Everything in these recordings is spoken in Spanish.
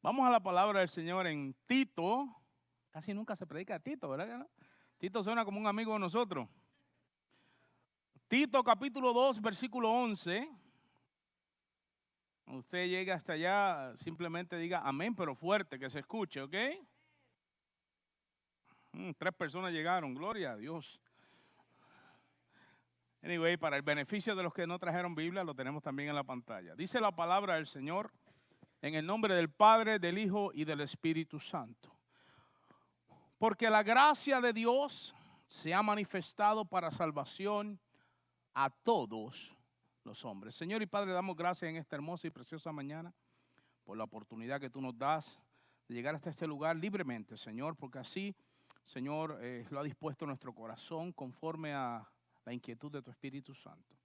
Vamos a la palabra del Señor en Tito. Casi nunca se predica de Tito, ¿verdad que no? Tito suena como un amigo de nosotros. Tito capítulo 2, versículo 11. Cuando usted llegue hasta allá, simplemente diga amén, pero fuerte, que se escuche, ¿ok? 3 personas llegaron, gloria a Dios. Anyway, para el beneficio de los que no trajeron Biblia, lo tenemos también en la pantalla. Dice la palabra del Señor en el nombre del Padre, del Hijo y del Espíritu Santo. Porque la gracia de Dios se ha manifestado para salvación a todos los hombres. Señor y Padre, damos gracias en esta hermosa y preciosa mañana por la oportunidad que tú nos das de llegar hasta este lugar libremente, Señor, porque así, Señor, lo ha dispuesto nuestro corazón conforme a la inquietud de tu Espíritu Santo.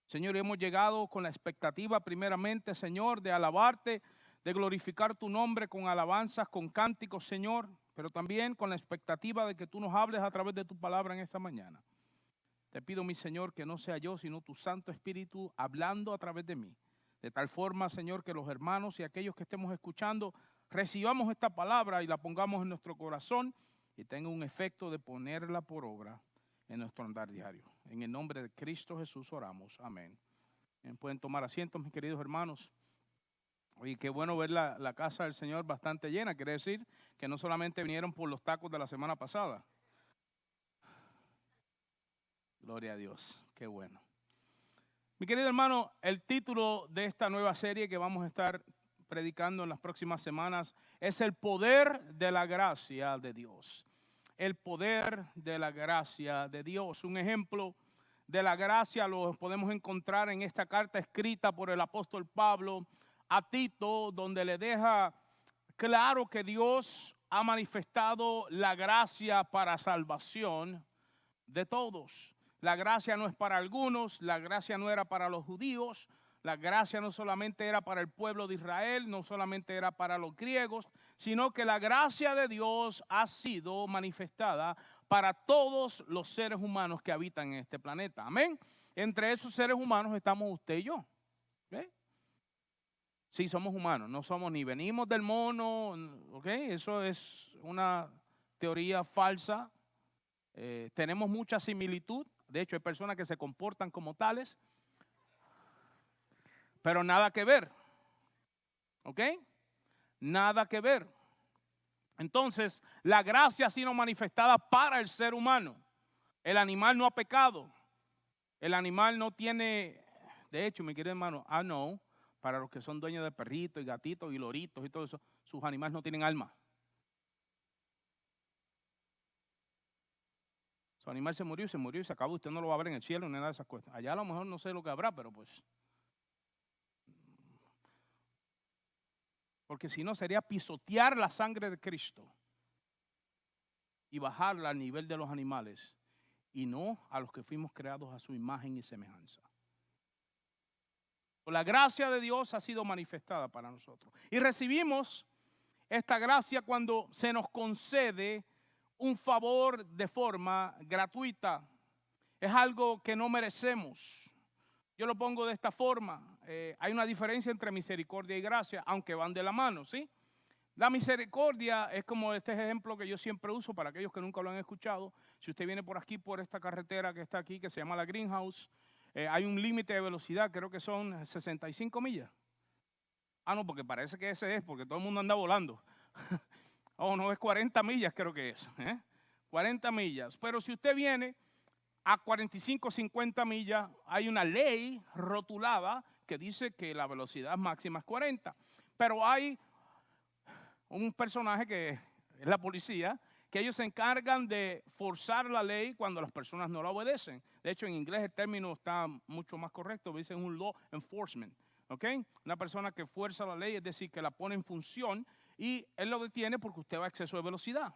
Señor, hemos llegado con la expectativa primeramente, Señor, de alabarte, de glorificar tu nombre con alabanzas, con cánticos, Señor, pero también con la expectativa de que tú nos hables a través de tu palabra en esta mañana. Te pido, mi Señor, que no sea yo, sino tu Santo Espíritu hablando a través de mí. De tal forma, Señor, que los hermanos y aquellos que estemos escuchando recibamos esta palabra y la pongamos en nuestro corazón y tenga un efecto de ponerla por obra en nuestro andar diario. En el nombre de Cristo Jesús oramos. Amén. Pueden tomar asientos, mis queridos hermanos. Oye, qué bueno ver la casa del Señor bastante llena. Quiere decir que no solamente vinieron por los tacos de la semana pasada. Gloria a Dios, qué bueno. Mi querido hermano, el título de esta nueva serie que vamos a estar predicando en las próximas semanas es el poder de la gracia de Dios. El poder de la gracia de Dios. Un ejemplo de la gracia lo podemos encontrar en esta carta escrita por el apóstol Pablo a Tito, donde le deja claro que Dios ha manifestado la gracia para salvación de todos. La gracia no es para algunos, la gracia no era para los judíos, la gracia no solamente era para el pueblo de Israel, no solamente era para los griegos, sino que la gracia de Dios ha sido manifestada para todos los seres humanos que habitan en este planeta. Amén. Entre esos seres humanos estamos usted y yo. ¿Okay? Sí, somos humanos, no somos ni venimos del mono, ¿ok? Eso es una teoría falsa. Tenemos mucha similitud. De hecho, hay personas que se comportan como tales, pero nada que ver. ¿Ok? Nada que ver. Entonces, la gracia ha sido manifestada para el ser humano. El animal no ha pecado. El animal no tiene, de hecho, mi querido hermano, para los que son dueños de perritos y gatitos y loritos y todo eso, sus animales no tienen alma. Su animal se murió y se acabó. Usted no lo va a ver en el cielo ni nada de esas cosas. Allá a lo mejor no sé lo que habrá, pero pues. Porque si no sería pisotear la sangre de Cristo y bajarla al nivel de los animales y no a los que fuimos creados a su imagen y semejanza. La gracia de Dios ha sido manifestada para nosotros. Y recibimos esta gracia cuando se nos concede un favor de forma gratuita. Es algo que no merecemos. Yo lo pongo de esta forma. Hay una diferencia entre misericordia y gracia, aunque van de la mano, ¿sí? La misericordia es como este ejemplo que yo siempre uso para aquellos que nunca lo han escuchado. Si usted viene por aquí, por esta carretera que está aquí, que se llama la Greenhouse, hay un límite de velocidad, creo que son 65 millas. No, porque parece que ese es, porque todo el mundo anda volando. No, es 40 millas creo que es. 40 millas. Pero si usted viene a 45, 50 millas, hay una ley rotulada que dice que la velocidad máxima es 40. Pero hay un personaje que es la policía, que ellos se encargan de forzar la ley cuando las personas no la obedecen. De hecho, en inglés el término está mucho más correcto, dicen un law enforcement. ¿Okay? Una persona que fuerza la ley, es decir, que la pone en función y él lo detiene porque usted va a exceso de velocidad.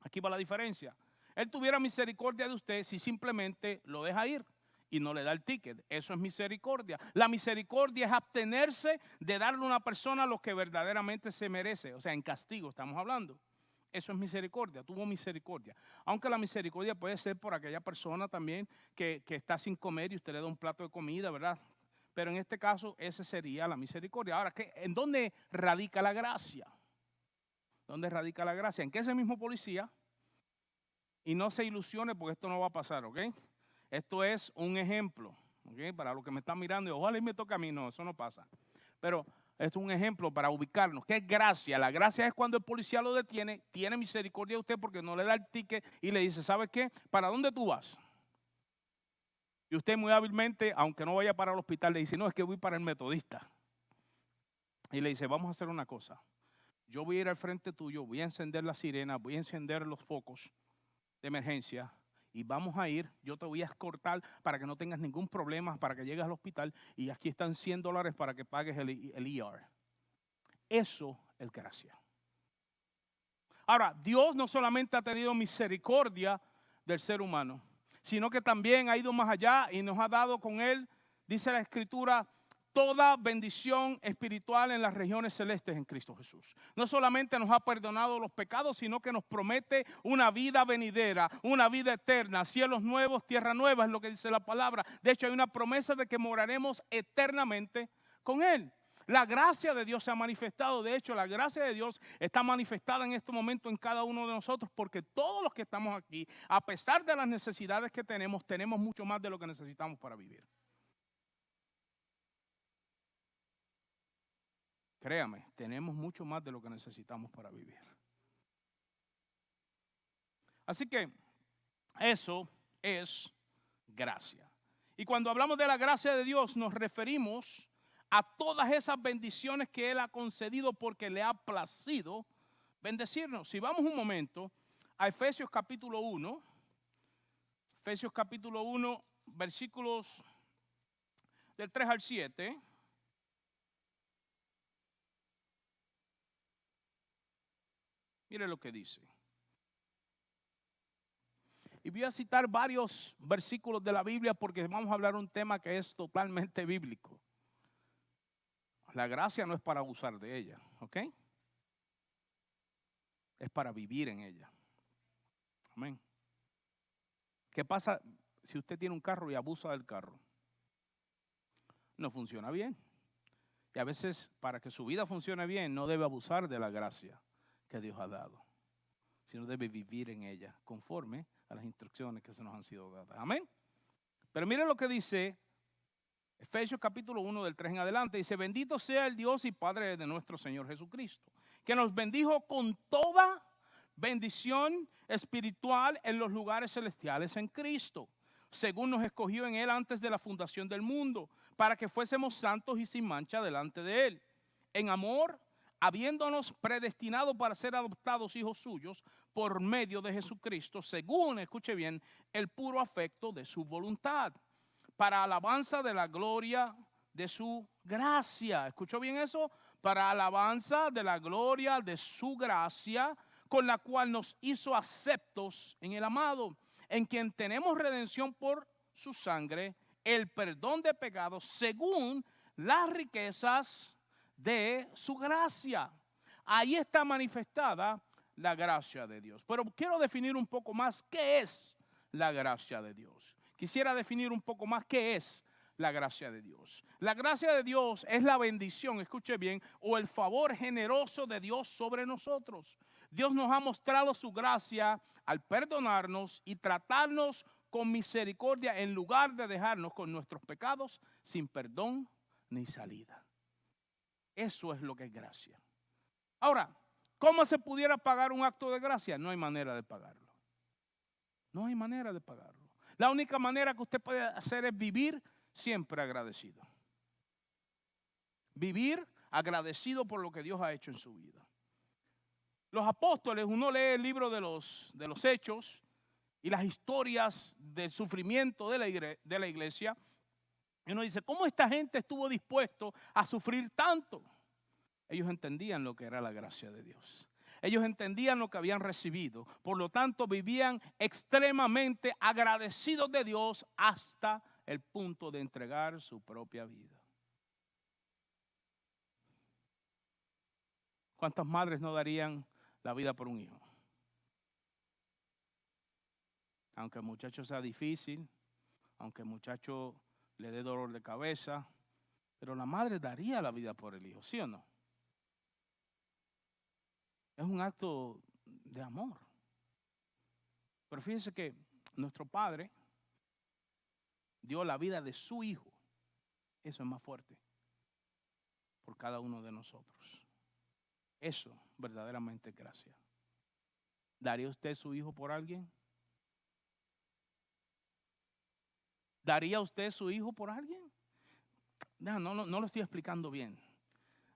Aquí va la diferencia. Él tuviera misericordia de usted si simplemente lo deja ir y no le da el ticket. Eso es misericordia. La misericordia es abstenerse de darle a una persona lo que verdaderamente se merece. O sea, en castigo estamos hablando. Eso es misericordia, tuvo misericordia. Aunque la misericordia puede ser por aquella persona también que está sin comer y usted le da un plato de comida, ¿verdad? Pero en este caso, esa sería la misericordia. Ahora, ¿en dónde radica la gracia? ¿Dónde radica la gracia? En que ese mismo policía, y no se ilusione porque esto no va a pasar, ¿ok? Esto es un ejemplo, ¿ok? Para los que me están mirando, y ojalá y me toque a mí, no, eso no pasa. Pero esto es un ejemplo para ubicarnos. ¿Qué es gracia? La gracia es cuando el policía lo detiene, tiene misericordia de usted porque no le da el ticket y le dice, ¿sabes qué? ¿Para dónde tú vas? Y usted muy hábilmente, aunque no vaya para el hospital, le dice, no, es que voy para el metodista. Y le dice, vamos a hacer una cosa. Yo voy a ir al frente tuyo, voy a encender la sirena, voy a encender los focos de emergencia y vamos a ir, yo te voy a escortar para que no tengas ningún problema, para que llegues al hospital y aquí están $100 para que pagues el ER. Eso es gracia. Ahora, Dios no solamente ha tenido misericordia del ser humano, sino que también ha ido más allá y nos ha dado con él, dice la Escritura, toda bendición espiritual en las regiones celestes en Cristo Jesús. No solamente nos ha perdonado los pecados, sino que nos promete una vida venidera, una vida eterna, cielos nuevos, tierra nueva, es lo que dice la palabra. De hecho, hay una promesa de que moraremos eternamente con Él. La gracia de Dios se ha manifestado. De hecho, la gracia de Dios está manifestada en este momento en cada uno de nosotros, porque todos los que estamos aquí, a pesar de las necesidades que tenemos mucho más de lo que necesitamos para vivir. Créame, tenemos mucho más de lo que necesitamos para vivir. Así que eso es gracia. Y cuando hablamos de la gracia de Dios, nos referimos a todas esas bendiciones que Él ha concedido porque le ha placido bendecirnos. Si vamos un momento a Efesios capítulo 1, Efesios capítulo 1, versículos del 3 al 7. Mire lo que dice. Y voy a citar varios versículos de la Biblia porque vamos a hablar de un tema que es totalmente bíblico. La gracia no es para abusar de ella, ¿ok? Es para vivir en ella. Amén. ¿Qué pasa si usted tiene un carro y abusa del carro? No funciona bien. Y a veces, para que su vida funcione bien, no debe abusar de la gracia que Dios ha dado, sino debe vivir en ella, conforme a las instrucciones que se nos han sido dadas. Amén. Pero mire lo que dice Efesios capítulo 1 del 3 en adelante. Dice, bendito sea el Dios y Padre de nuestro Señor Jesucristo, que nos bendijo con toda bendición espiritual en los lugares celestiales en Cristo, según nos escogió en Él antes de la fundación del mundo, para que fuésemos santos y sin mancha delante de Él. En amor, habiéndonos predestinado para ser adoptados hijos suyos por medio de Jesucristo, según, escuche bien, el puro afecto de su voluntad, para alabanza de la gloria de su gracia. ¿Escuchó bien eso? Para alabanza de la gloria de su gracia, con la cual nos hizo aceptos en el amado, en quien tenemos redención por su sangre, el perdón de pecados, según las riquezas de su gracia. Ahí está manifestada la gracia de Dios. Pero quiero definir un poco más qué es la gracia de Dios. Quisiera definir un poco más qué es la gracia de Dios. La gracia de Dios es la bendición, escuche bien, o el favor generoso de Dios sobre nosotros. Dios nos ha mostrado su gracia al perdonarnos y tratarnos con misericordia en lugar de dejarnos con nuestros pecados sin perdón ni salida. Eso es lo que es gracia. Ahora, ¿cómo se pudiera pagar un acto de gracia? No hay manera de pagarlo. No hay manera de pagarlo. La única manera que usted puede hacer es vivir siempre agradecido. Vivir agradecido por lo que Dios ha hecho en su vida. Los apóstoles, uno lee el libro de los Hechos y las historias del sufrimiento de la iglesia, y uno dice, ¿cómo esta gente estuvo dispuesto a sufrir tanto? Ellos entendían lo que era la gracia de Dios. Ellos entendían lo que habían recibido. Por lo tanto, vivían extremadamente agradecidos de Dios hasta el punto de entregar su propia vida. ¿Cuántas madres no darían la vida por un hijo? Aunque el muchacho sea difícil, aunque el muchacho le dé dolor de cabeza, Pero la madre daría la vida por el hijo, ¿sí o no? Es un acto de amor. Pero fíjense que nuestro Padre dio la vida de su hijo. Eso es más fuerte por cada uno de nosotros. Eso verdaderamente es gracia. ¿Daría usted su hijo por alguien? ¿Daría usted su hijo por alguien? No lo estoy explicando bien.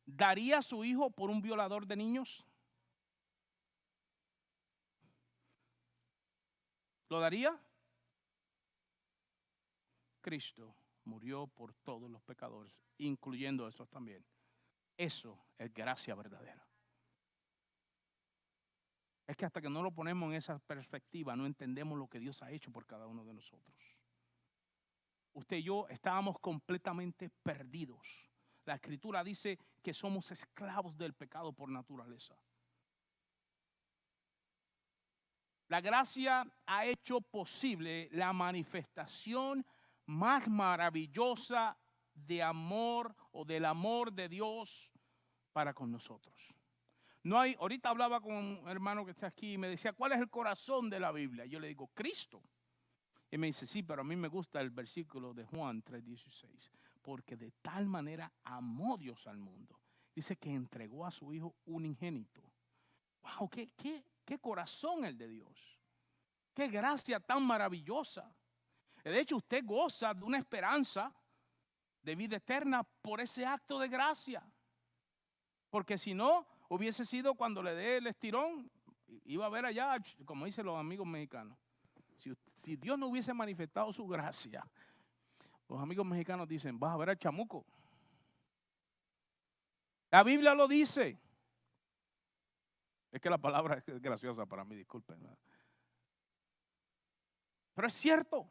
¿Daría su hijo por un violador de niños? ¿Lo daría? Cristo murió por todos los pecadores, incluyendo esos también. Eso es gracia verdadera. Es que hasta que no lo ponemos en esa perspectiva, no entendemos lo que Dios ha hecho por cada uno de nosotros. Usted y yo estábamos completamente perdidos. La Escritura dice que somos esclavos del pecado por naturaleza. La gracia ha hecho posible la manifestación más maravillosa de amor o del amor de Dios para con nosotros. No hay, ahorita hablaba con un hermano que está aquí y me decía, ¿cuál es el corazón de la Biblia? Yo le digo, Cristo. Y me dice, sí, pero a mí me gusta el versículo de Juan 3:16, porque de tal manera amó Dios al mundo. Dice que entregó a su Hijo unigénito. ¡Wow! ¿Qué corazón el de Dios! ¡Qué gracia tan maravillosa! De hecho, usted goza de una esperanza de vida eterna por ese acto de gracia. Porque si no, hubiese sido cuando le dé el estirón, iba a ver allá, como dicen los amigos mexicanos. Si Dios no hubiese manifestado su gracia, los amigos mexicanos dicen, vas a ver al chamuco. La Biblia lo dice. Es que la palabra es graciosa para mí, disculpen. Pero es cierto,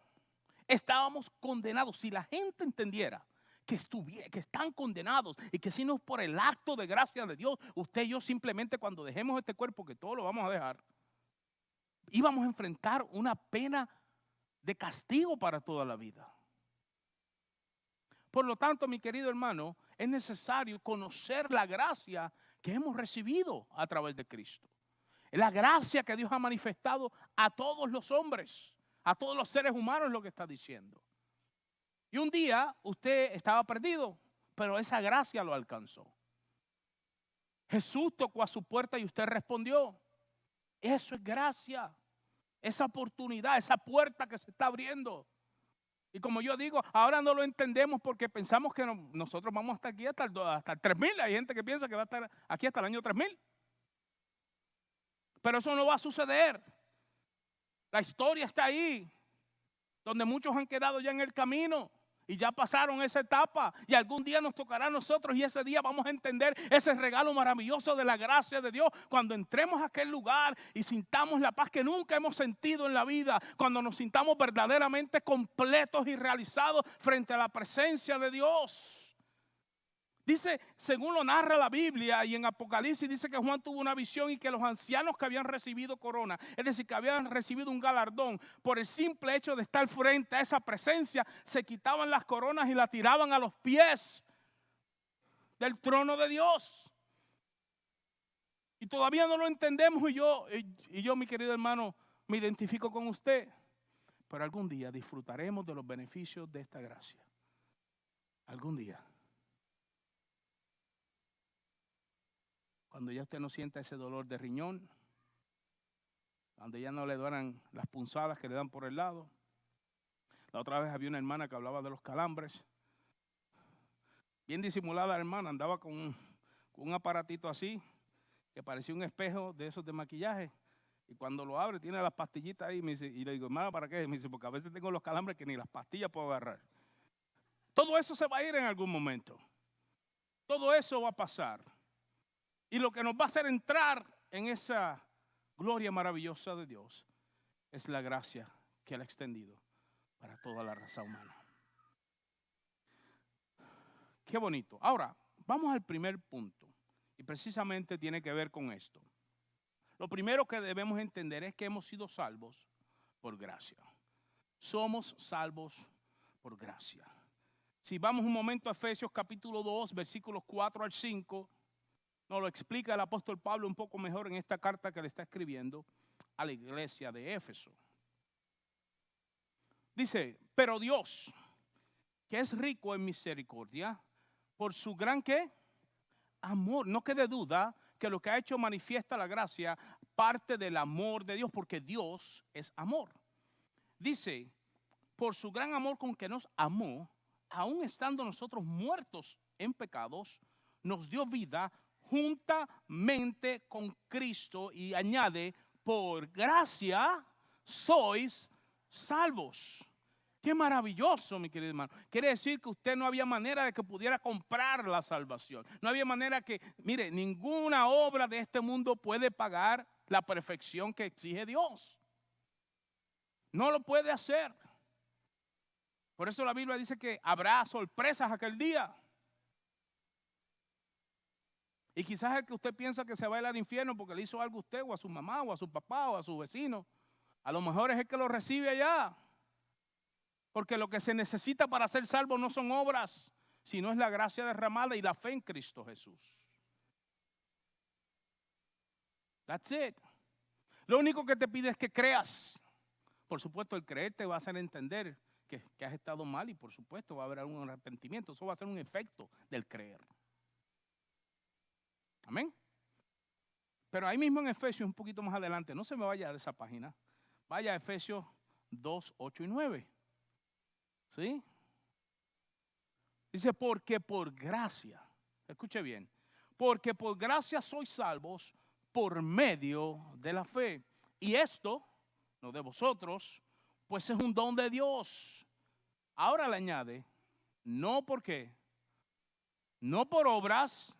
estábamos condenados. Si la gente entendiera que están condenados y que si no es por el acto de gracia de Dios, usted y yo simplemente cuando dejemos este cuerpo, que todos lo vamos a dejar, íbamos a enfrentar una pena de castigo para toda la vida. Por lo tanto, mi querido hermano, es necesario conocer la gracia que hemos recibido a través de Cristo. Es la gracia que Dios ha manifestado a todos los hombres, a todos los seres humanos, es lo que está diciendo. Y un día usted estaba perdido, pero esa gracia lo alcanzó. Jesús tocó a su puerta y usted respondió. Eso es gracia, esa oportunidad, esa puerta que se está abriendo. Y como yo digo, ahora no lo entendemos porque pensamos que nosotros vamos hasta aquí, hasta el 3000. Hay gente que piensa que va a estar aquí hasta el año 3000. Pero eso no va a suceder. La historia está ahí, donde muchos han quedado ya en el camino y ya pasaron esa etapa. Y algún día nos tocará a nosotros y ese día vamos a entender ese regalo maravilloso de la gracia de Dios. Cuando entremos a aquel lugar y sintamos la paz que nunca hemos sentido en la vida. Cuando nos sintamos verdaderamente completos y realizados frente a la presencia de Dios. Dice, según lo narra la Biblia y en Apocalipsis dice que Juan tuvo una visión y que los ancianos que habían recibido corona, es decir, que habían recibido un galardón por el simple hecho de estar frente a esa presencia, se quitaban las coronas y la tiraban a los pies del trono de Dios. Y todavía no lo entendemos y yo, mi querido hermano, me identifico con usted. Pero algún día disfrutaremos de los beneficios de esta gracia. Algún día. Cuando ya usted no sienta ese dolor de riñón, cuando ya no le duelan las punzadas que le dan por el lado. La otra vez había una hermana que hablaba de los calambres. Bien disimulada la hermana, andaba con un aparatito así, que parecía un espejo de esos de maquillaje. Y cuando lo abre, tiene las pastillitas ahí. Y le digo, hermana, ¿para qué? Me dice, porque a veces tengo los calambres que ni las pastillas puedo agarrar. Todo eso se va a ir en algún momento. Todo eso va a pasar. Y lo que nos va a hacer entrar en esa gloria maravillosa de Dios es la gracia que Él ha extendido para toda la raza humana. Qué bonito. Ahora, vamos al primer punto. Y precisamente tiene que ver con esto. Lo primero que debemos entender es que hemos sido salvos por gracia. Somos salvos por gracia. Si vamos un momento a Efesios capítulo 2, versículos 4 al 5, nos lo explica el apóstol Pablo un poco mejor en esta carta que le está escribiendo a la iglesia de Éfeso. Dice, pero Dios, que es rico en misericordia, por su gran ¿qué? Amor. No quede duda que lo que ha hecho manifiesta la gracia parte del amor de Dios, porque Dios es amor. Dice, por su gran amor con que nos amó, aun estando nosotros muertos en pecados, nos dio vida juntamente con Cristo, y añade, por gracia sois salvos. Qué maravilloso, mi querido hermano. Quiere decir que usted no había manera de que pudiera comprar la salvación. No había manera que, mire, ninguna obra de este mundo puede pagar la perfección que exige Dios. No lo puede hacer. Por eso la Biblia dice que habrá sorpresas aquel día. Y quizás el que usted piensa que se va a ir al infierno porque le hizo algo a usted, o a su mamá, o a su papá, o a su vecino, a lo mejor es el que lo recibe allá. Porque lo que se necesita para ser salvo no son obras, sino es la gracia derramada y la fe en Cristo Jesús. That's it. Lo único que te pide es que creas. Por supuesto, el creer te va a hacer entender que has estado mal, y por supuesto va a haber algún arrepentimiento. Eso va a ser un efecto del creer. Amén. Pero ahí mismo en Efesios, un poquito más adelante, no se me vaya de esa página, vaya a Efesios 2, 8 y 9. ¿Sí? Dice, porque por gracia, escuche bien, porque por gracia sois salvos por medio de la fe. Y esto, no de vosotros, pues es un don de Dios. Ahora le añade, no porque, no por obras,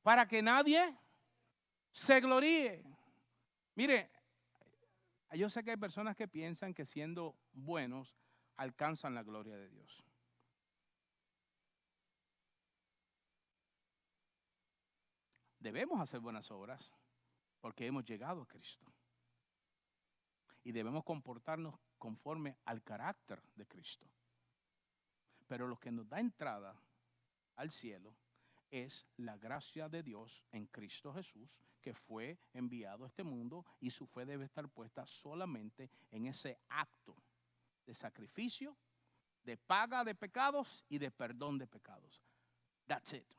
para que nadie se gloríe. Mire, yo sé que hay personas que piensan que siendo buenos alcanzan la gloria de Dios. Debemos hacer buenas obras porque hemos llegado a Cristo. Y debemos comportarnos conforme al carácter de Cristo. Pero lo que nos da entrada al cielo es la gracia de Dios en Cristo Jesús, que fue enviado a este mundo, y su fe debe estar puesta solamente en ese acto de sacrificio, de paga de pecados y de perdón de pecados. That's it.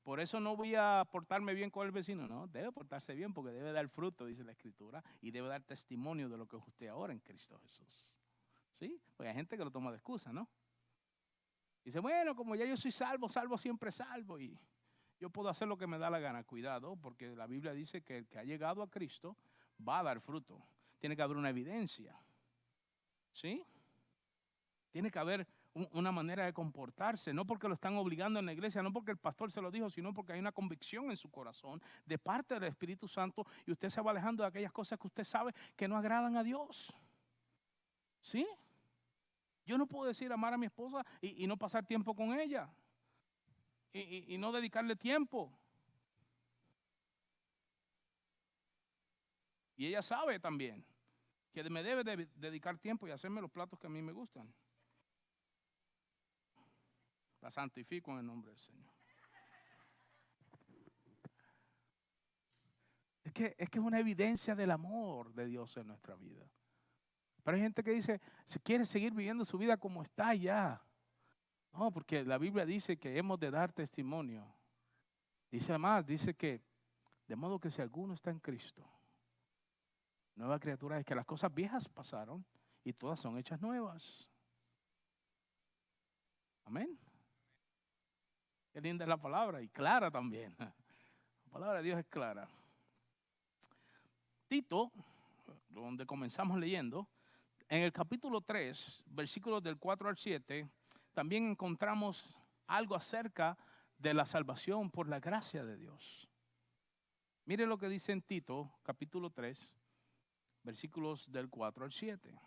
Por eso no voy a portarme bien con el vecino, no, debe portarse bien porque debe dar fruto, dice la Escritura, y debe dar testimonio de lo que es usted ahora en Cristo Jesús. ¿Sí? Porque hay gente que lo toma de excusa, ¿no? Dice, bueno, como ya yo soy salvo, salvo siempre salvo, y yo puedo hacer lo que me da la gana. Cuidado, porque la Biblia dice que el que ha llegado a Cristo va a dar fruto. Tiene que haber una evidencia. ¿Sí? Tiene que haber una manera de comportarse, no porque lo están obligando en la iglesia, no porque el pastor se lo dijo, sino porque hay una convicción en su corazón de parte del Espíritu Santo, y usted se va alejando de aquellas cosas que usted sabe que no agradan a Dios. ¿Sí? Yo no puedo decir amar a mi esposa y no pasar tiempo con ella y no dedicarle tiempo. Y ella sabe también que me debe de dedicar tiempo y hacerme los platos que a mí me gustan. La santifico en el nombre del Señor. Es que es una evidencia del amor de Dios en nuestra vida. Pero hay gente que dice, si quiere seguir viviendo su vida como está ya. No, porque la Biblia dice que hemos de dar testimonio. Dice además, dice que, de modo que si alguno está en Cristo, nueva criatura es, que las cosas viejas pasaron y todas son hechas nuevas. Amén. Qué linda es la palabra, y clara también. La palabra de Dios es clara. Tito, donde comenzamos leyendo, en el capítulo 3, versículos del 4 al 7, también encontramos algo acerca de la salvación por la gracia de Dios. Mire lo que dice en Tito, capítulo 3, versículos del 4 al 7.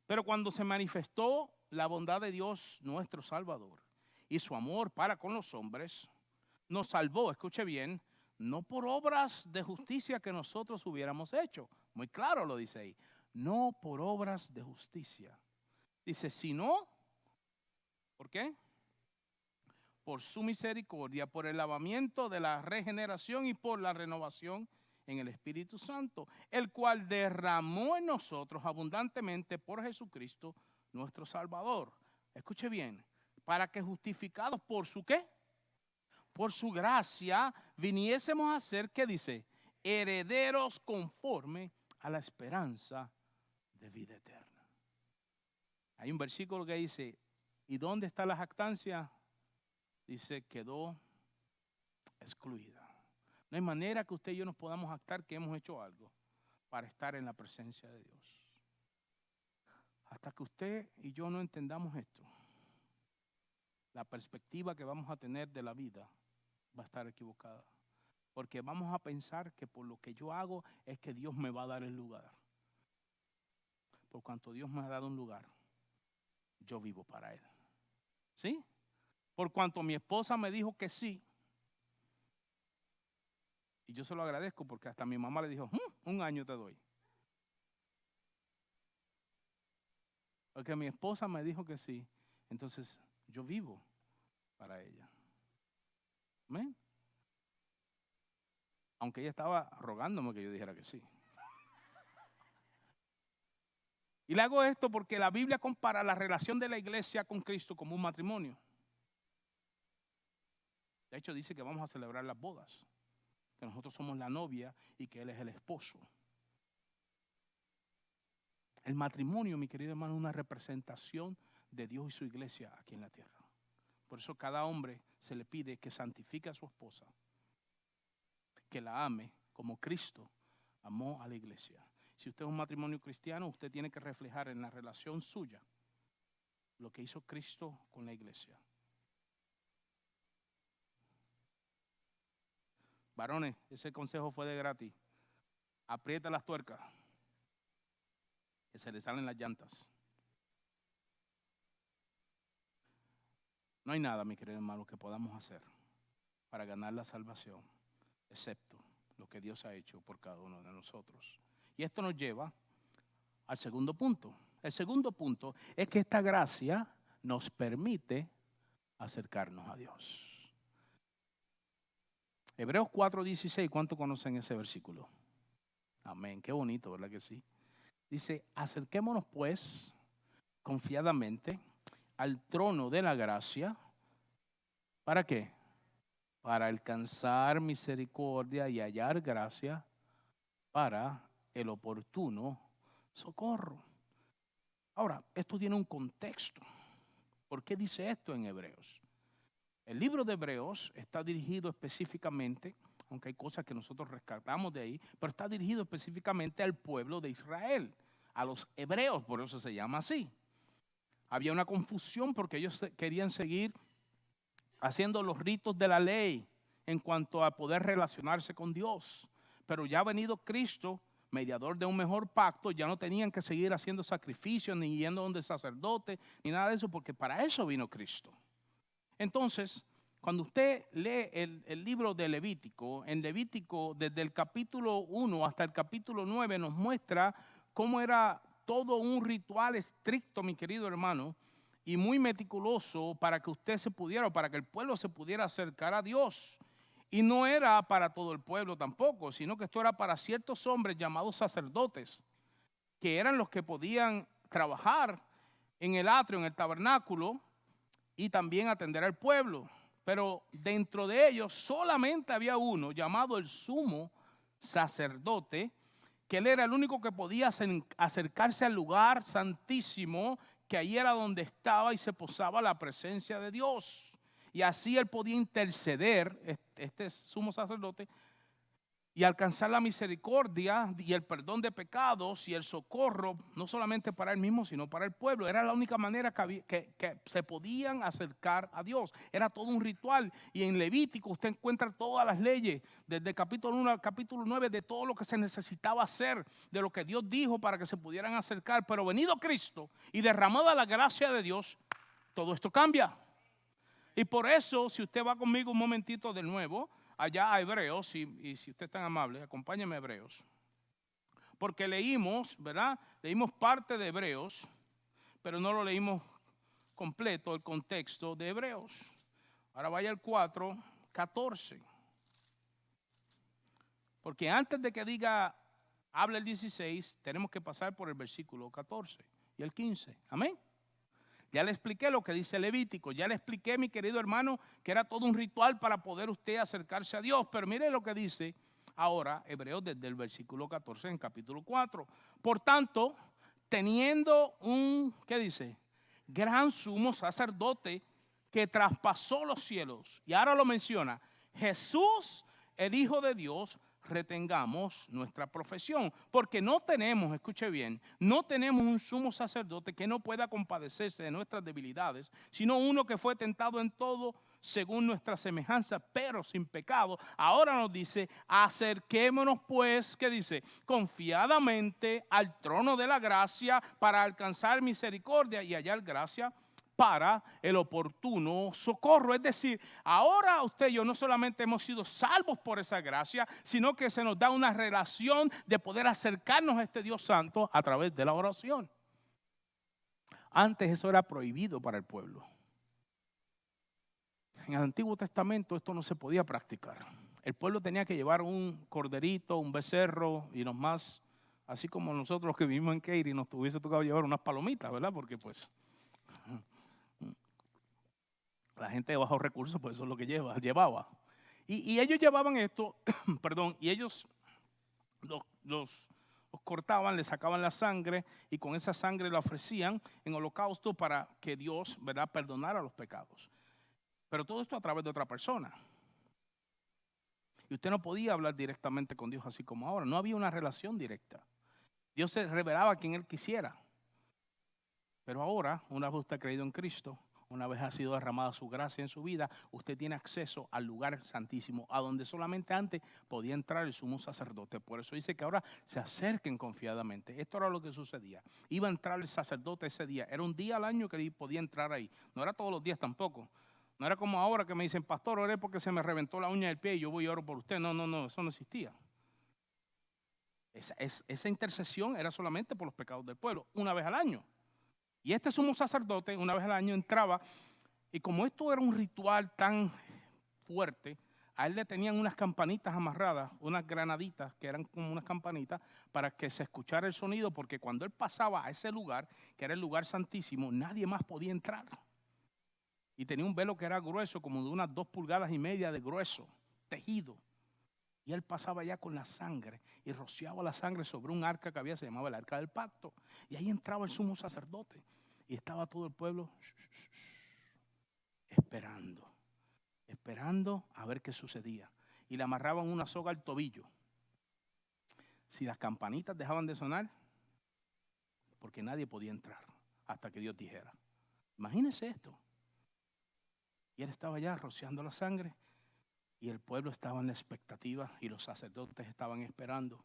Pero cuando se manifestó la bondad de Dios nuestro Salvador y su amor para con los hombres, nos salvó, escuche bien, no por obras de justicia que nosotros hubiéramos hecho. Muy claro lo dice ahí. No por obras de justicia, Dice, si no, ¿por qué? Por su misericordia, por el lavamiento de la regeneración y por la renovación en el Espíritu Santo, el cual derramó en nosotros abundantemente por Jesucristo, nuestro Salvador. Escuche bien, para que justificados por su ¿qué? Por su gracia, viniésemos a ser, ¿qué dice? Herederos conforme a la esperanza de vida eterna. Hay un versículo que dice, ¿y dónde está la jactancia? Dice, quedó excluida. No hay manera que usted y yo nos podamos jactar que hemos hecho algo para estar en la presencia de Dios. Hasta que usted y yo no entendamos esto, la perspectiva que vamos a tener de la vida va a estar equivocada. Porque vamos a pensar que por lo que yo hago es que Dios me va a dar el lugar. Por cuanto Dios me ha dado un lugar, yo vivo para Él. ¿Sí? Por cuanto mi esposa me dijo que sí, y yo se lo agradezco porque hasta mi mamá le dijo, 1 año te doy. Porque mi esposa me dijo que sí, entonces yo vivo para ella. ¿Amén? Aunque ella estaba rogándome que yo dijera que sí. Y le hago esto porque la Biblia compara la relación de la iglesia con Cristo como un matrimonio. De hecho dice que vamos a celebrar las bodas, que nosotros somos la novia y que Él es el esposo. El matrimonio, mi querido hermano, es una representación de Dios y su iglesia aquí en la tierra. Por eso cada hombre se le pide que santifique a su esposa, que la ame como Cristo amó a la iglesia. Si usted es un matrimonio cristiano, usted tiene que reflejar en la relación suya lo que hizo Cristo con la iglesia. Varones, ese consejo fue de gratis. Aprieta las tuercas, que se le salen las llantas. No hay nada, mi querido hermano, que podamos hacer para ganar la salvación, excepto lo que Dios ha hecho por cada uno de nosotros. Y esto nos lleva al segundo punto. El segundo punto es que esta gracia nos permite acercarnos a Dios. Hebreos 4:16, ¿cuánto conocen ese versículo? Amén, qué bonito, ¿verdad que sí? Dice, acerquémonos pues confiadamente al trono de la gracia. ¿Para qué? Para alcanzar misericordia y hallar gracia para el oportuno socorro. Ahora, esto tiene un contexto. ¿Por qué dice esto en Hebreos? El libro de Hebreos está dirigido específicamente, aunque hay cosas que nosotros rescatamos de ahí, pero está dirigido específicamente al pueblo de Israel, a los hebreos, por eso se llama así. Había una confusión porque ellos querían seguir haciendo los ritos de la ley en cuanto a poder relacionarse con Dios. Pero ya ha venido Cristo, mediador de un mejor pacto, ya no tenían que seguir haciendo sacrificios, ni yendo donde sacerdote, ni nada de eso, porque para eso vino Cristo. Entonces, cuando usted lee el libro de Levítico, en Levítico desde el capítulo 1 hasta el capítulo 9 nos muestra cómo era todo un ritual estricto, mi querido hermano, y muy meticuloso para que usted se pudiera, o para que el pueblo se pudiera acercar a Dios. Y no era para todo el pueblo tampoco, sino que esto era para ciertos hombres llamados sacerdotes, que eran los que podían trabajar en el atrio, en el tabernáculo, y también atender al pueblo. Pero dentro de ellos solamente había uno llamado el sumo sacerdote, que él era el único que podía acercarse al lugar santísimo, que ahí era donde estaba y se posaba la presencia de Dios. Y así él podía interceder, este sumo sacerdote, y alcanzar la misericordia y el perdón de pecados y el socorro, no solamente para él mismo, sino para el pueblo. Era la única manera que se podían acercar a Dios. Era todo un ritual. Y en Levítico usted encuentra todas las leyes, desde el capítulo 1 al capítulo 9, de todo lo que se necesitaba hacer, de lo que Dios dijo para que se pudieran acercar. Pero venido Cristo y derramada la gracia de Dios, todo esto cambia. Y por eso, si usted va conmigo un momentito de nuevo, allá a Hebreos, y si usted es tan amable, acompáñeme a Hebreos. Porque leímos, ¿verdad? Leímos parte de Hebreos, pero no lo leímos completo, el contexto de Hebreos. Ahora vaya al 4:14. Porque antes de que diga, habla el 16, tenemos que pasar por el versículo 14 y el 15. Amén. Ya le expliqué lo que dice Levítico. Ya le expliqué, mi querido hermano, que era todo un ritual para poder usted acercarse a Dios. Pero mire lo que dice ahora Hebreos desde el versículo 14 en capítulo 4. Por tanto, teniendo un, ¿qué dice? Gran sumo sacerdote que traspasó los cielos. Y ahora lo menciona. Jesús, el Hijo de Dios, retengamos nuestra profesión, porque no tenemos, escuche bien, no tenemos un sumo sacerdote que no pueda compadecerse de nuestras debilidades, sino uno que fue tentado en todo según nuestra semejanza, pero sin pecado. Ahora nos dice, acerquémonos pues, ¿qué dice? Confiadamente al trono de la gracia para alcanzar misericordia y hallar gracia para el oportuno socorro. Es decir, ahora usted y yo no solamente hemos sido salvos por esa gracia, sino que se nos da una relación de poder acercarnos a este Dios santo a través de la oración. Antes eso era prohibido para el pueblo. En el Antiguo Testamento esto no se podía practicar. El pueblo tenía que llevar un corderito, un becerro y más, así como nosotros los que vivimos en Katy nos hubiese tocado llevar unas palomitas, ¿verdad? Porque pues la gente de bajos recursos, pues eso es lo que llevaba. Y ellos llevaban esto, perdón, y ellos los cortaban, le sacaban la sangre y con esa sangre la ofrecían en holocausto para que Dios, ¿verdad?, perdonara los pecados. Pero todo esto a través de otra persona. Y usted no podía hablar directamente con Dios así como ahora. No había una relación directa. Dios se revelaba a quien Él quisiera. Pero ahora, una vez usted ha creído en Cristo, una vez ha sido derramada su gracia en su vida, usted tiene acceso al lugar santísimo, a donde solamente antes podía entrar el sumo sacerdote. Por eso dice que ahora se acerquen confiadamente. Esto era lo que sucedía. Iba a entrar el sacerdote ese día. Era un día al año que podía entrar ahí. No era todos los días tampoco. No era como ahora que me dicen, pastor, oré porque se me reventó la uña del pie y yo voy y oro por usted. No, eso no existía. Esa intercesión era solamente por los pecados del pueblo, una vez al año. Y este sumo sacerdote, una vez al año, entraba, y como esto era un ritual tan fuerte, a él le tenían unas campanitas amarradas, unas granaditas que eran como unas campanitas, para que se escuchara el sonido, porque cuando él pasaba a ese lugar, que era el lugar santísimo, nadie más podía entrar. Y tenía un velo que era grueso, como de unas 2,5 pulgadas de grueso, tejido. Y él pasaba ya con la sangre y rociaba la sangre sobre un arca que había, se llamaba el arca del pacto. Y ahí entraba el sumo sacerdote. Y estaba todo el pueblo esperando a ver qué sucedía. Y le amarraban una soga al tobillo. Si las campanitas dejaban de sonar, porque nadie podía entrar hasta que Dios dijera. Imagínense esto. Y él estaba ya rociando la sangre. Y el pueblo estaba en la expectativa y los sacerdotes estaban esperando.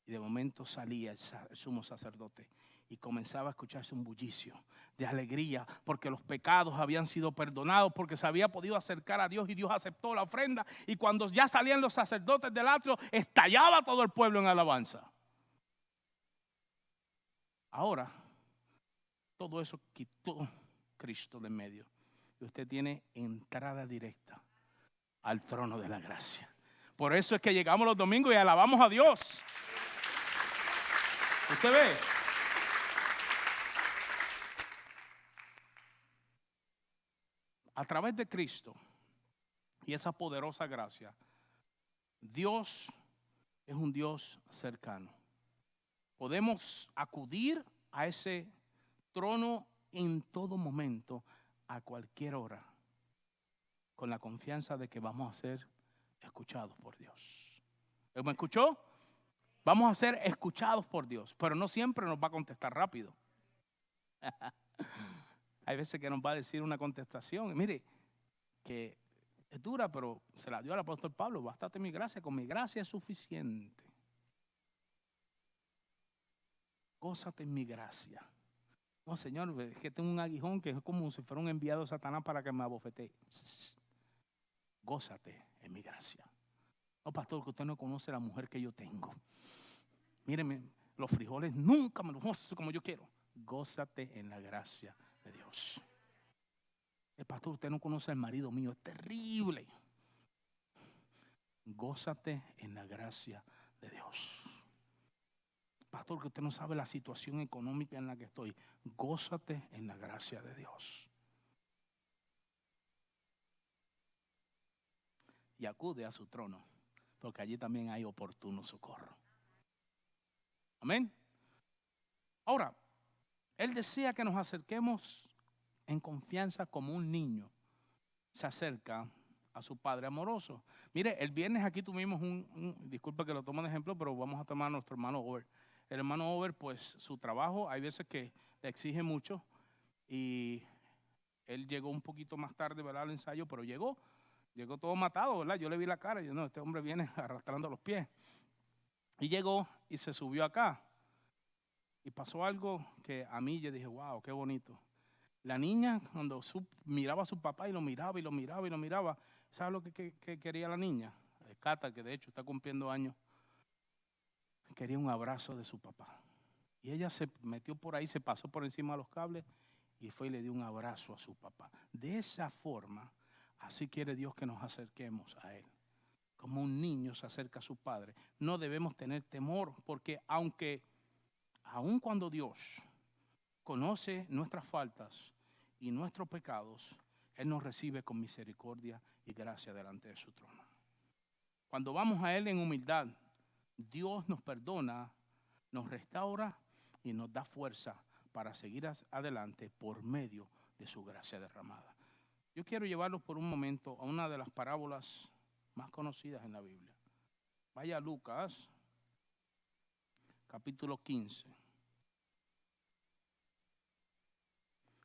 Y de momento salía el sumo sacerdote y comenzaba a escucharse un bullicio de alegría porque los pecados habían sido perdonados, porque se había podido acercar a Dios y Dios aceptó la ofrenda. Y cuando ya salían los sacerdotes del atrio, estallaba todo el pueblo en alabanza. Ahora, todo eso quitó Cristo de en medio. Y usted tiene entrada directa al trono de la gracia. Por eso es que llegamos los domingos y alabamos a Dios. ¿Usted ve? A través de Cristo y esa poderosa gracia, Dios es un Dios cercano. Podemos acudir a ese trono en todo momento, a cualquier hora, con la confianza de que vamos a ser escuchados por Dios. ¿Me escuchó? Vamos a ser escuchados por Dios, pero no siempre nos va a contestar rápido. Hay veces que nos va a decir una contestación, y mire, que es dura, pero se la dio al apóstol Pablo, bástate mi gracia, con mi gracia es suficiente. Gózate en mi gracia. No, Señor, es que tengo un aguijón que es como si fuera un enviado de Satanás para que me abofetee. Gózate en mi gracia. No, pastor, que usted no conoce la mujer que yo tengo. Míreme, los frijoles nunca me los gozo como yo quiero. Gózate en la gracia de Dios. El pastor, usted no conoce al marido mío, es terrible. Gózate en la gracia de Dios. Pastor, que usted no sabe la situación económica en la que estoy. Gózate en la gracia de Dios. Y acude a su trono, porque allí también hay oportuno socorro. Amén. Ahora, Él desea que nos acerquemos en confianza como un niño se acerca a su padre amoroso. Mire, el viernes aquí tuvimos disculpa que lo tomo de ejemplo, pero vamos a tomar a nuestro hermano Over. El hermano Over, pues su trabajo, hay veces que le exige mucho y él llegó un poquito más tarde, ¿verdad?, al ensayo, pero llegó todo matado, ¿verdad? Yo le vi la cara y yo, no, este hombre viene arrastrando los pies. Y llegó y se subió acá. Y pasó algo que a mí yo dije, wow, qué bonito. La niña, cuando miraba a su papá y lo miraba y lo miraba y lo miraba, ¿sabe lo que quería la niña? Cata, que de hecho está cumpliendo años, quería un abrazo de su papá. Y ella se metió por ahí, se pasó por encima de los cables y fue y le dio un abrazo a su papá. De esa forma, así quiere Dios que nos acerquemos a Él. Como un niño se acerca a su padre. No debemos tener temor, porque aun cuando Dios conoce nuestras faltas y nuestros pecados, Él nos recibe con misericordia y gracia delante de su trono. Cuando vamos a Él en humildad, Dios nos perdona, nos restaura y nos da fuerza para seguir adelante por medio de su gracia derramada. Yo quiero llevarlos por un momento a una de las parábolas más conocidas en la Biblia. Vaya a Lucas, capítulo 15.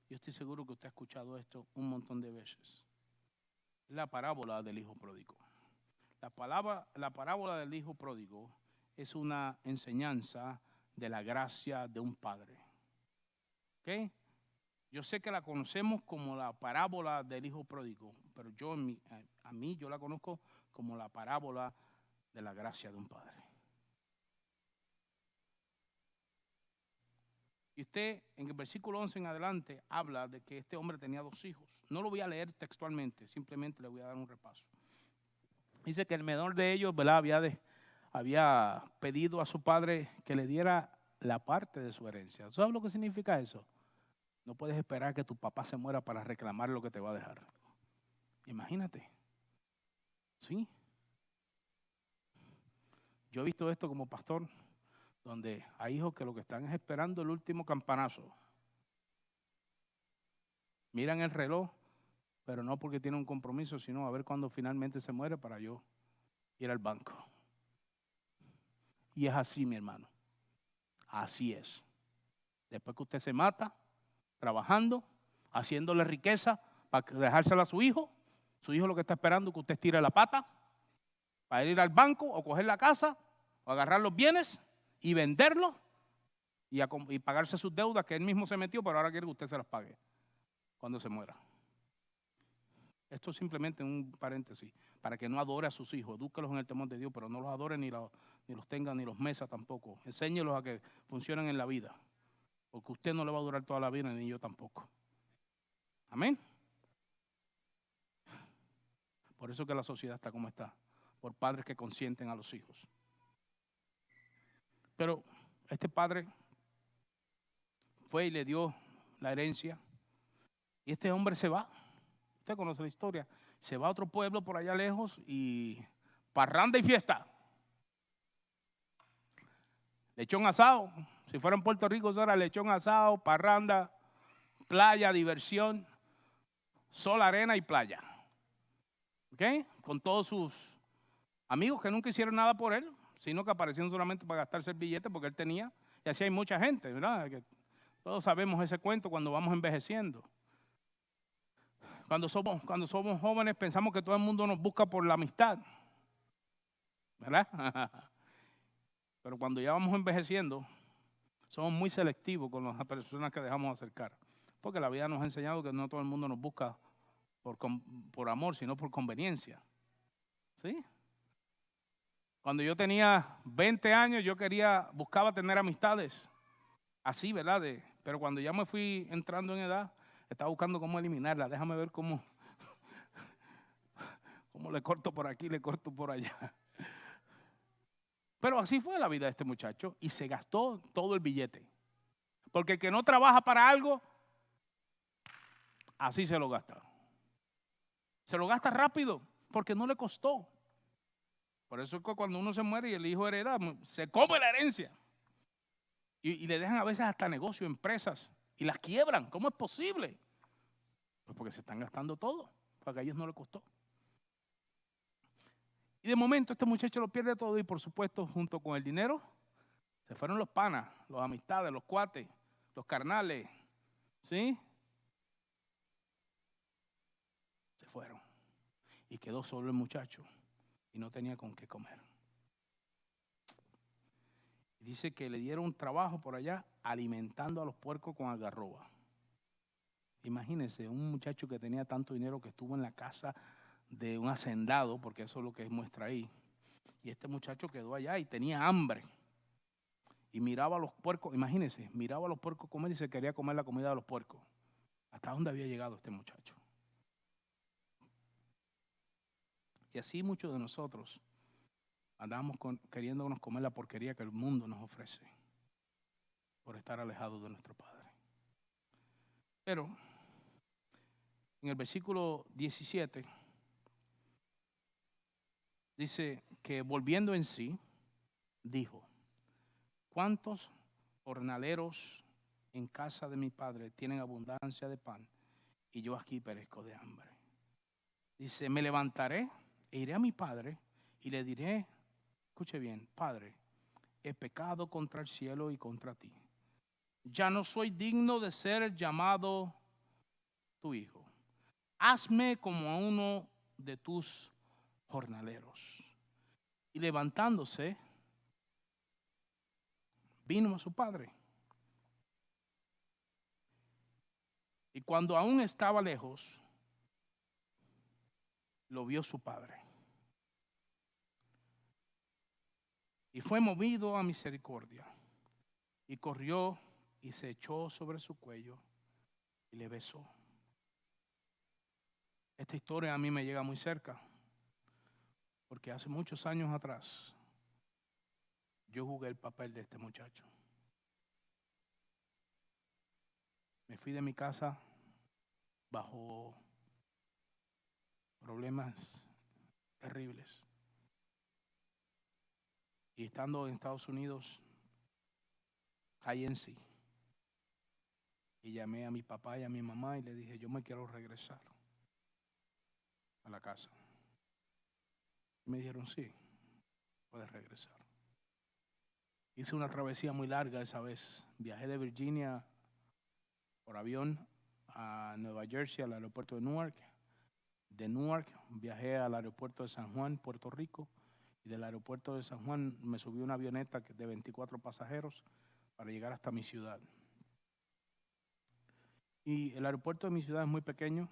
Yo estoy seguro que usted ha escuchado esto un montón de veces. La parábola del hijo pródigo. La parábola del hijo pródigo es una enseñanza de la gracia de un padre. ¿Ok? Yo sé que la conocemos como la parábola del hijo pródigo, pero yo la conozco como la parábola de la gracia de un padre. Y usted en el versículo 11 en adelante habla de que este hombre tenía 2 hijos. No lo voy a leer textualmente, simplemente le voy a dar un repaso. Dice que el menor de ellos, ¿verdad?, había pedido a su padre que le diera la parte de su herencia. ¿Sabes lo que significa eso? No puedes esperar que tu papá se muera para reclamar lo que te va a dejar. Imagínate. ¿Sí? Yo he visto esto como pastor, donde hay hijos que lo que están es esperando el último campanazo. Miran el reloj, pero no porque tienen un compromiso, sino a ver cuándo finalmente se muere para yo ir al banco. Y es así, mi hermano. Así es. Después que usted se mata, trabajando, haciéndole riqueza para dejársela a su hijo lo que está esperando es que usted tire la pata para ir al banco o coger la casa o agarrar los bienes y venderlos y pagarse sus deudas que él mismo se metió, pero ahora quiere que usted se las pague cuando se muera. Esto es simplemente un paréntesis, para que no adore a sus hijos, edúquelos en el temor de Dios, pero no los adore ni los tenga ni los mesa tampoco. Enséñelos a que funcionen en la vida, porque usted no le va a durar toda la vida, ni yo tampoco. Amén. Por eso que la sociedad está como está, por padres que consienten a los hijos. Pero este padre fue y le dio la herencia, y este hombre se va. Usted conoce la historia. Se va a otro pueblo por allá lejos y parranda y fiesta. Lechón asado. Si fuera en Puerto Rico, eso era lechón asado, parranda, playa, diversión, sol, arena y playa. ¿Ok? Con todos sus amigos que nunca hicieron nada por él, sino que aparecieron solamente para gastarse el billete porque él tenía. Y así hay mucha gente, ¿verdad? Que todos sabemos ese cuento cuando vamos envejeciendo. Cuando somos jóvenes pensamos que todo el mundo nos busca por la amistad, ¿verdad? Pero cuando ya vamos envejeciendo, somos muy selectivos con las personas que dejamos acercar. Porque la vida nos ha enseñado que no todo el mundo nos busca por amor, sino por conveniencia. ¿Sí? Cuando yo tenía 20 años, buscaba tener amistades así, ¿verdad? Pero cuando ya me fui entrando en edad, estaba buscando cómo eliminarla. Déjame ver cómo le corto por aquí, le corto por allá. Pero así fue la vida de este muchacho y se gastó todo el billete. Porque el que no trabaja para algo, así se lo gasta. Se lo gasta rápido porque no le costó. Por eso es que cuando uno se muere y el hijo hereda, se come la herencia. Y le dejan a veces hasta negocios, empresas, y las quiebran. ¿Cómo es posible? Pues porque se están gastando todo, porque a ellos no les costó. Y de momento este muchacho lo pierde todo y por supuesto junto con el dinero se fueron los panas, los amistades, los cuates, los carnales, ¿sí? Se fueron. Y quedó solo el muchacho y no tenía con qué comer. Y dice que le dieron un trabajo por allá alimentando a los puercos con algarroba. Imagínense, un muchacho que tenía tanto dinero que estuvo en la casa de un hacendado, porque eso es lo que muestra ahí. Y este muchacho quedó allá y tenía hambre. Y miraba a los puercos, imagínense, miraba a los puercos comer y se quería comer la comida de los puercos. ¿Hasta dónde había llegado este muchacho? Y así muchos de nosotros andamos queriéndonos comer la porquería que el mundo nos ofrece por estar alejados de nuestro Padre. Pero en el versículo 17 dice que volviendo en sí, dijo, ¿cuántos jornaleros en casa de mi padre tienen abundancia de pan y yo aquí perezco de hambre? Dice, me levantaré e iré a mi padre y le diré, escuche bien, Padre, he pecado contra el cielo y contra ti. Ya no soy digno de ser llamado tu hijo. Hazme como a uno de tus jornaleros. Y levantándose, vino a su padre. Y cuando aún estaba lejos, lo vio su padre. Y fue movido a misericordia. Y corrió y se echó sobre su cuello y le besó. Esta historia a mí me llega muy cerca, porque hace muchos años atrás yo jugué el papel de este muchacho. Me fui de mi casa bajo problemas terribles. Y estando en Estados Unidos, caí en sí. Y llamé a mi papá y a mi mamá y le dije, yo me quiero regresar a la casa. Y me dijeron, sí, puedes regresar. Hice una travesía muy larga esa vez. Viajé de Virginia por avión a Nueva Jersey, al aeropuerto de Newark. De Newark viajé al aeropuerto de San Juan, Puerto Rico. Y del aeropuerto de San Juan me subí a una avioneta de 24 pasajeros para llegar hasta mi ciudad. Y el aeropuerto de mi ciudad es muy pequeño.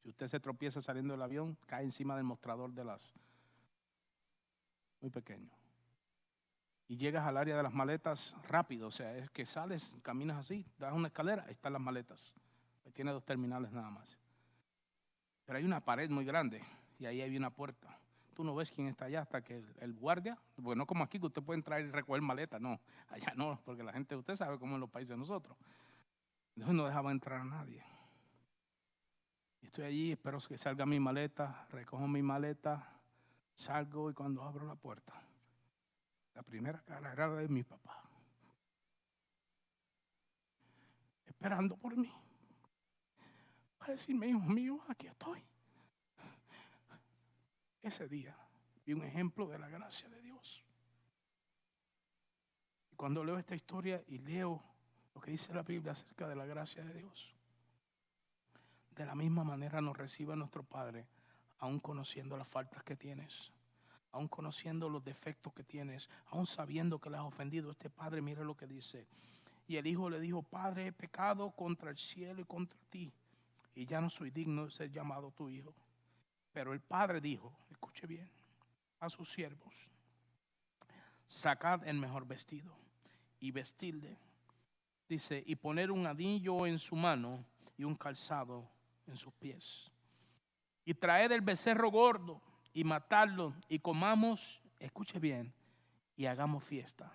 Si usted se tropieza saliendo del avión, cae encima del mostrador de las... Muy pequeño. Y llegas al área de las maletas rápido, o sea, es que sales, caminas así, das una escalera, ahí están las maletas. Tiene 2 terminales nada más. Pero hay una pared muy grande y ahí hay una puerta. Tú no ves quién está allá hasta que el guardia, bueno, no como aquí que usted puede entrar y recoger maletas, no, allá no, porque la gente, usted sabe cómo en los países de nosotros. Entonces no dejaba entrar a nadie. Y estoy allí, espero que salga mi maleta, recojo mi maleta, salgo y cuando abro la puerta, la primera cara era la de mi papá, esperando por mí, para decirme, hijo mío, aquí estoy. Ese día vi un ejemplo de la gracia de Dios. Y cuando leo esta historia y leo lo que dice la Biblia acerca de la gracia de Dios, de la misma manera nos recibe nuestro Padre, aún conociendo las faltas que tienes, aún conociendo los defectos que tienes, aún sabiendo que le has ofendido. Este Padre, mire lo que dice. Y el Hijo le dijo, Padre, he pecado contra el cielo y contra ti, y ya no soy digno de ser llamado tu hijo. Pero el Padre dijo, escuche bien, a sus siervos, sacad el mejor vestido y vestidle, Dice, y poner un anillo en su mano y un calzado en sus pies. Y traed el becerro gordo y matarlo y comamos, escuche bien, y hagamos fiesta.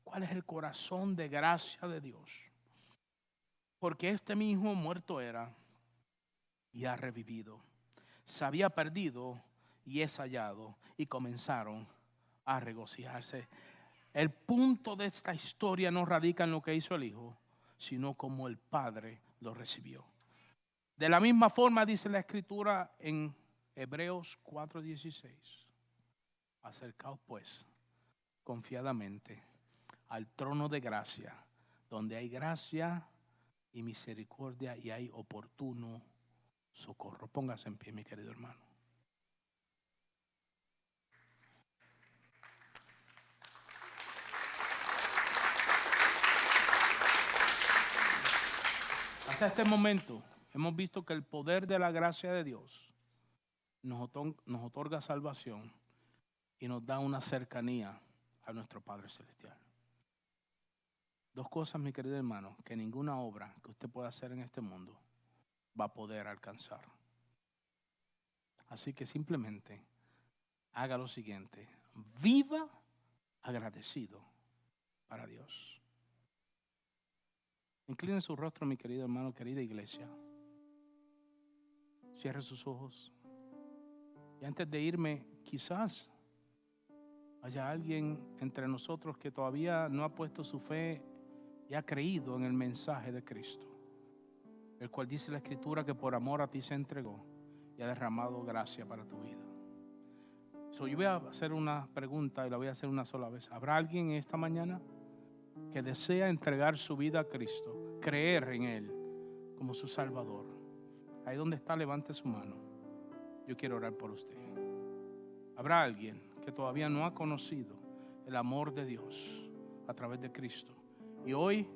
¿Cuál es el corazón de gracia de Dios? Porque mi hijo muerto era y ha revivido. Se había perdido y es hallado. Y comenzaron a regocijarse. El punto de esta historia no radica en lo que hizo el hijo, sino como el padre lo recibió. De la misma forma dice la escritura en Hebreos 4:16. Acercaos pues confiadamente al trono de gracia, donde hay gracia y misericordia y hay oportuno socorro. Póngase en pie, mi querido hermano. Hasta este momento hemos visto que el poder de la gracia de Dios nos otorga salvación y nos da una cercanía a nuestro Padre Celestial. Dos cosas, mi querido hermano, que ninguna obra que usted pueda hacer en este mundo va a poder alcanzar. Así que simplemente haga lo siguiente: viva agradecido para Dios. Incline su rostro, mi querido hermano, querida iglesia. Cierre sus ojos. Y antes de irme, quizás haya alguien entre nosotros que todavía no ha puesto su fe y ha creído en el mensaje de Cristo, el cual dice la Escritura que por amor a ti se entregó y ha derramado gracia para tu vida. Yo voy a hacer una pregunta y la voy a hacer una sola vez. ¿Habrá alguien esta mañana que desea entregar su vida a Cristo, creer en Él como su Salvador? Ahí donde está, levante su mano. Yo quiero orar por usted. ¿Habrá alguien que todavía no ha conocido el amor de Dios a través de Cristo y hoy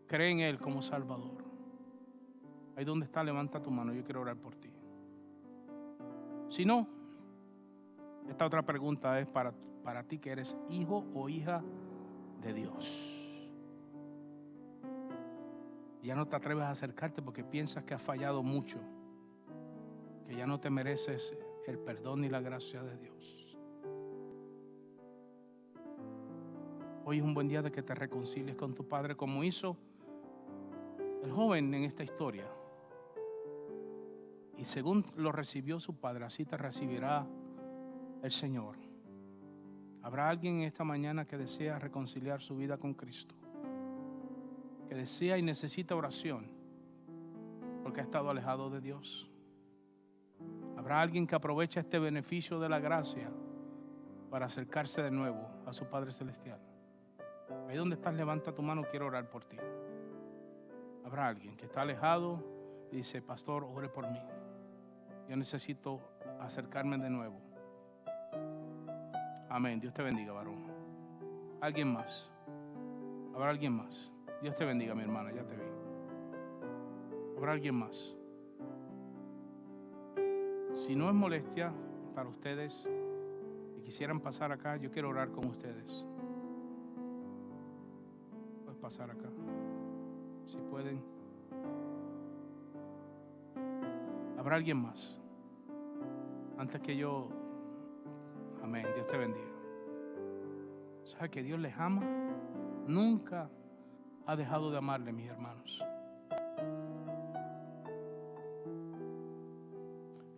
cree en Él como Salvador? Ahí donde está, levanta tu mano. Yo quiero orar por ti. Si no, esta otra pregunta es para ti que eres hijo o hija de Dios. Ya no te atreves a acercarte porque piensas que has fallado mucho, que ya no te mereces el perdón y la gracia de Dios. Hoy es un buen día de que te reconcilies con tu Padre, como hizo el joven en esta historia. Y según lo recibió su Padre, así te recibirá el Señor. ¿Habrá alguien en esta mañana que desea reconciliar su vida con Cristo? Que desea y necesita oración porque ha estado alejado de Dios. ¿Habrá alguien que aprovecha este beneficio de la gracia para acercarse de nuevo a su Padre Celestial? Ahí donde estás, levanta tu mano, quiero orar por ti. ¿Habrá alguien que está alejado y dice: pastor, ore por mí? Yo necesito acercarme de nuevo. Amén. Dios te bendiga, varón. ¿Alguien más? ¿Habrá alguien más? Dios te bendiga, mi hermana, ya te vi. ¿Habrá alguien más? Si no es molestia para ustedes y quisieran pasar acá, yo quiero orar con ustedes. Puedes pasar acá, si pueden. ¿Habrá alguien más? Antes que yo. Amén. Dios te bendiga. ¿Sabe que Dios les ama? Nunca ha dejado de amarle, mis hermanos.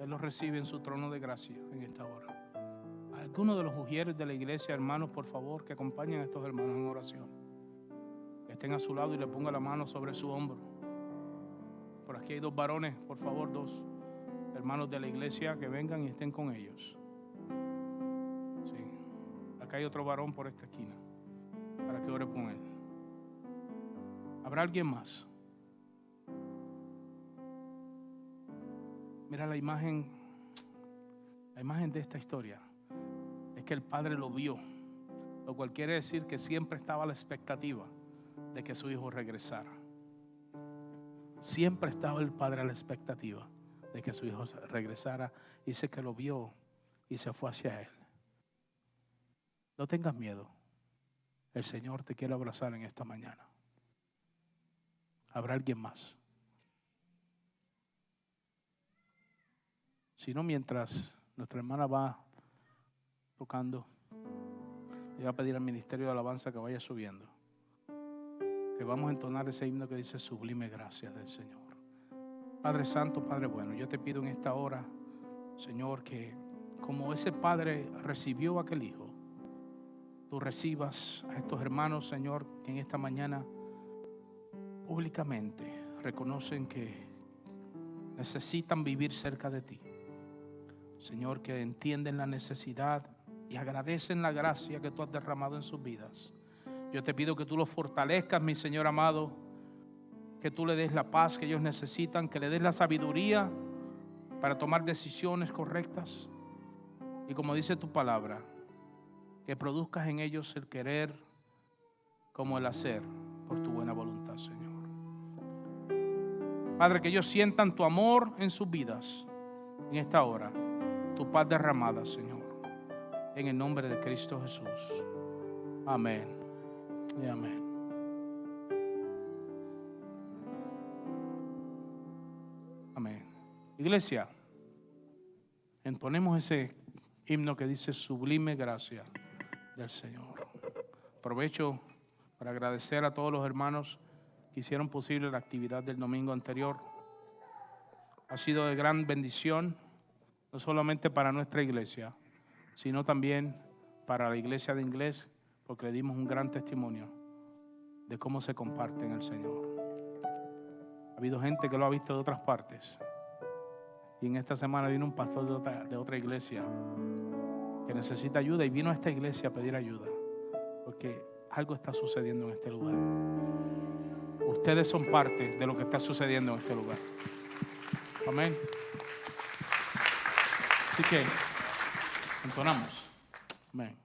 Él los recibe en su trono de gracia en esta hora. Algunos de los ujieres de la iglesia, hermanos, por favor, que acompañen a estos hermanos en oración. Que estén a su lado y le pongan la mano sobre su hombro. Por aquí hay dos varones, por favor, dos hermanos de la iglesia que vengan y estén con ellos. Sí. Acá hay otro varón por esta esquina para que ore con él. ¿Habrá alguien más? Mira la imagen de esta historia. Es que el padre lo vio, lo cual quiere decir que siempre estaba a la expectativa de que su hijo regresara. Siempre estaba el padre a la expectativa de que su hijo regresara. Dice que lo vio y se fue hacia él. No tengas miedo. El Señor te quiere abrazar en esta mañana. ¿Habrá alguien más? Si no, mientras nuestra hermana va tocando, le voy a pedir al ministerio de alabanza que vaya subiendo, que vamos a entonar ese himno que dice sublime gracia del Señor. Padre Santo, Padre bueno, yo te pido en esta hora, Señor, que como ese Padre recibió a aquel Hijo, tú recibas a estos hermanos, Señor, que en esta mañana públicamente reconocen que necesitan vivir cerca de ti. Señor, que entienden la necesidad y agradecen la gracia que tú has derramado en sus vidas. Yo te pido que tú los fortalezcas, mi Señor amado, que tú le des la paz que ellos necesitan, que le des la sabiduría para tomar decisiones correctas. Y como dice tu palabra, que produzcas en ellos el querer como el hacer por tu buena voluntad, Señor. Padre, que ellos sientan tu amor en sus vidas en esta hora, tu paz derramada, Señor, en el nombre de Cristo Jesús. Amén y amén. Amén. Iglesia, entonemos ese himno que dice sublime gracia del Señor. Aprovecho para agradecer a todos los hermanos que hicieron posible la actividad del domingo anterior. Ha sido de gran bendición, no solamente para nuestra iglesia, sino también para la iglesia de inglés, porque le dimos un gran testimonio de cómo se comparte en el Señor. Ha habido gente que lo ha visto de otras partes. Y en esta semana vino un pastor de otra iglesia que necesita ayuda y vino a esta iglesia a pedir ayuda, porque algo está sucediendo en este lugar. Ustedes son parte de lo que está sucediendo en este lugar. Amén. Así que entonamos. Amén.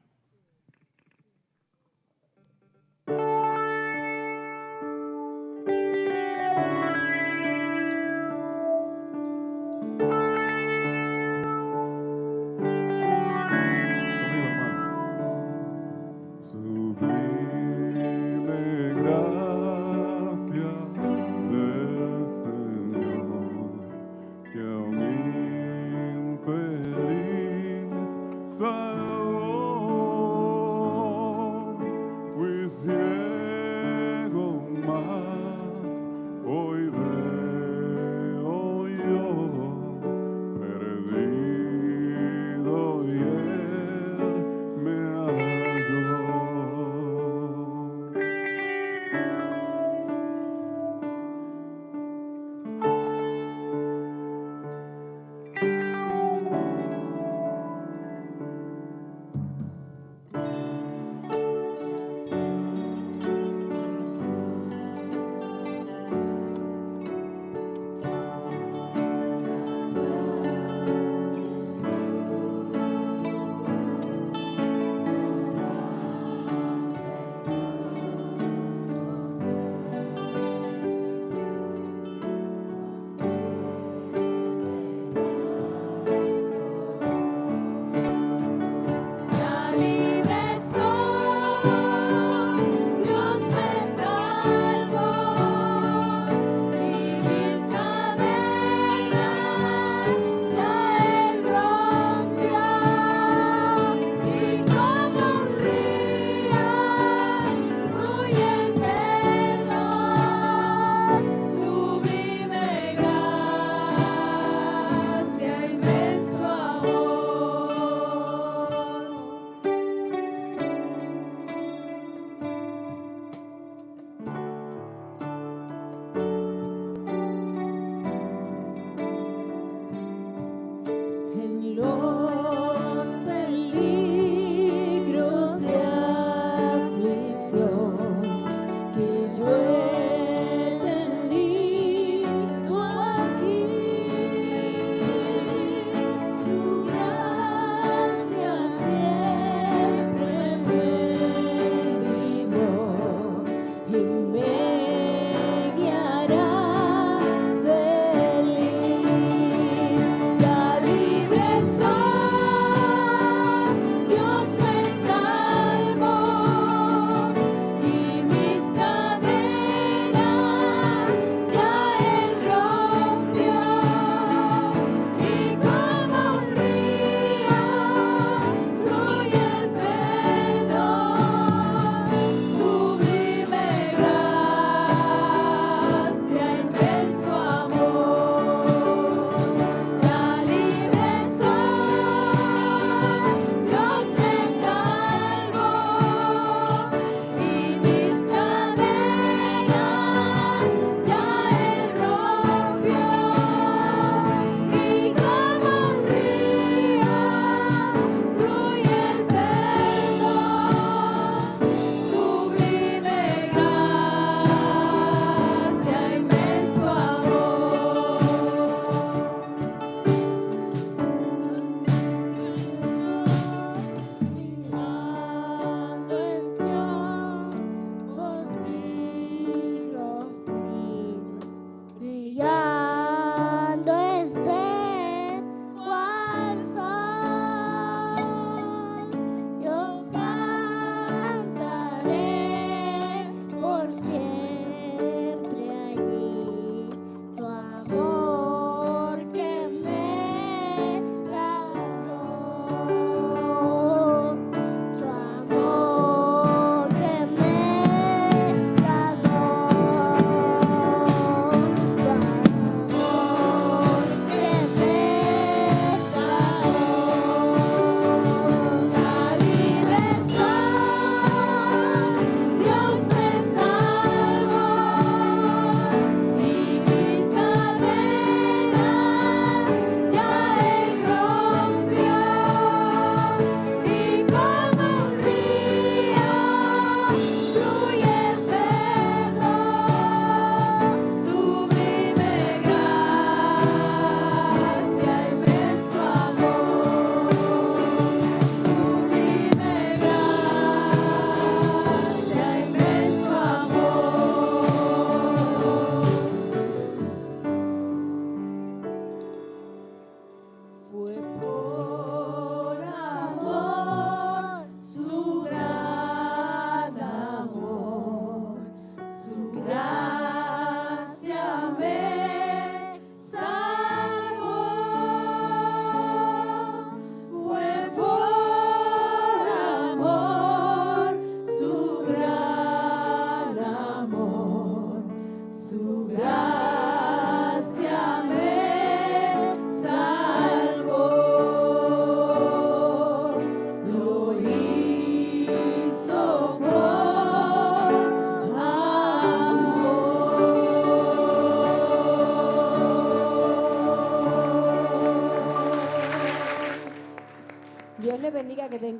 que tengan.